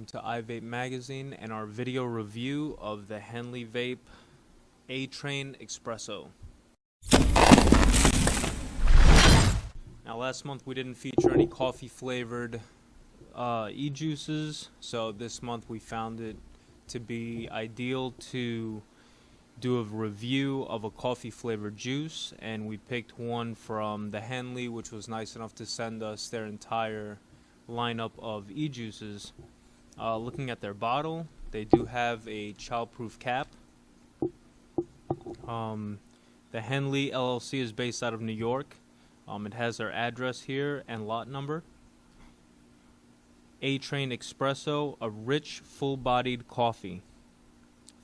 to iVape magazine and our video review of the Henley Vape A Train Expresso. Now last month we didn't feature any coffee flavored e-juices, so this month we found it to be ideal to do a review of a coffee flavored juice, and we picked one from the Henley, which was nice enough to send us their entire lineup of e-juices. Looking at their bottle, they do have a child-proof cap. The Henley LLC is based out of New York. It has their address here and lot number. A Train Expresso, a rich, full-bodied coffee.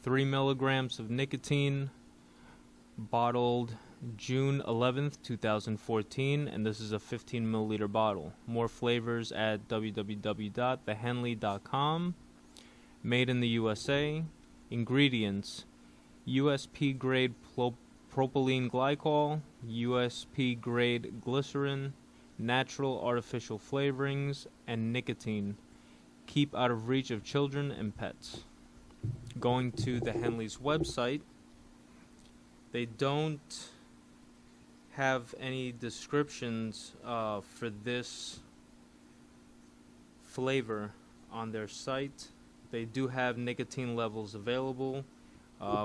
3 milligrams of nicotine, bottled June 11th, 2014, and this is a 15 milliliter bottle. More flavors at www.thehenley.com. Made in the USA. Ingredients: USP grade propylene glycol, USP grade glycerin, natural artificial flavorings, and nicotine. Keep out of reach of children and pets. Going to the Henley's website, they don't have any descriptions for this flavor on their site. They do have nicotine levels available,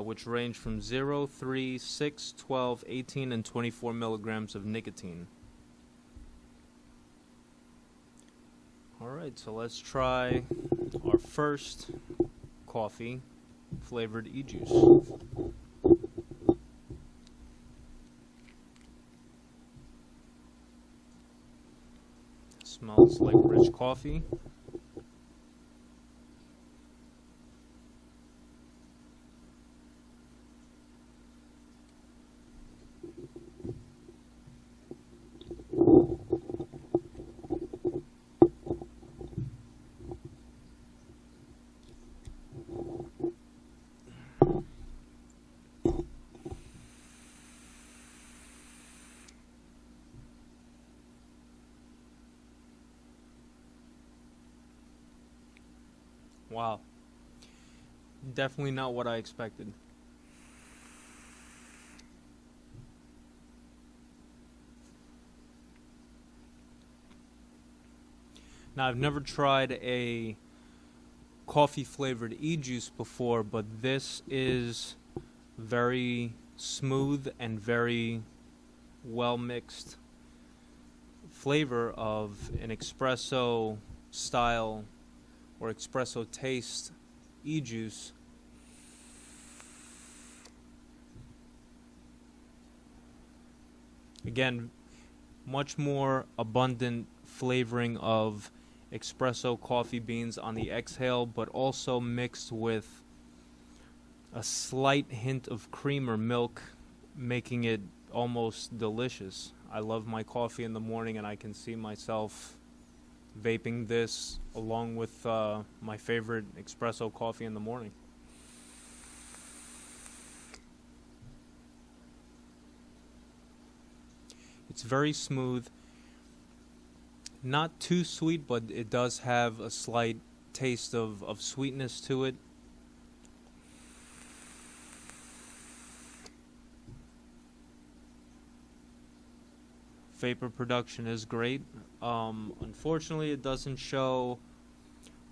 which range from 0, 3, 6, 12, 18, and 24 milligrams of nicotine. Alright, so let's try our first coffee flavored e-juice. Smells like rich coffee. Wow. Definitely not what I expected. Now, I've never tried a coffee flavored e-juice before, but this is very smooth and very well mixed flavor of an espresso style or espresso taste e-juice. Again, much more abundant flavoring of espresso coffee beans on the exhale, but also mixed with a slight hint of cream or milk, making it almost delicious. I love my coffee in the morning, and I can see myself vaping this along with my favorite espresso coffee in the morning. It's very smooth, not too sweet, but it does have a slight taste of sweetness to it. Vapor production is great. Unfortunately, it doesn't show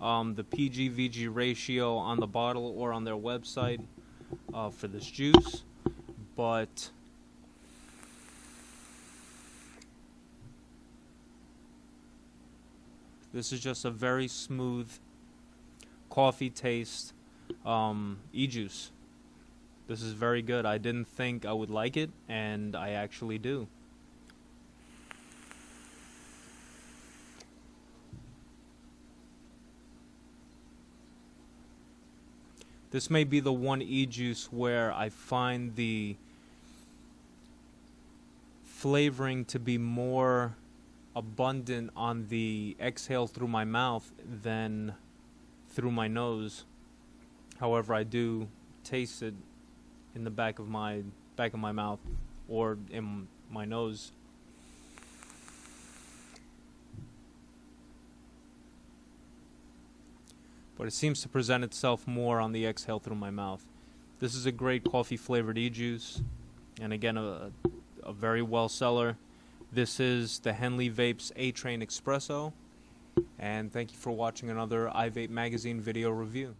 the PG-VG ratio on the bottle or on their website for this juice, but this is just a very smooth coffee taste e-juice. This is very good. I didn't think I would like it, and I actually do. This may be the one e-juice where I find the flavoring to be more abundant on the exhale through my mouth than through my nose. However, I do taste it in the back of my mouth or in my nose. but it seems to present itself more on the exhale through my mouth. This is a great coffee-flavored e-juice, and again, a very well seller. This is the Henley Vape's A Train Expresso, and thank you for watching another iVape magazine video review.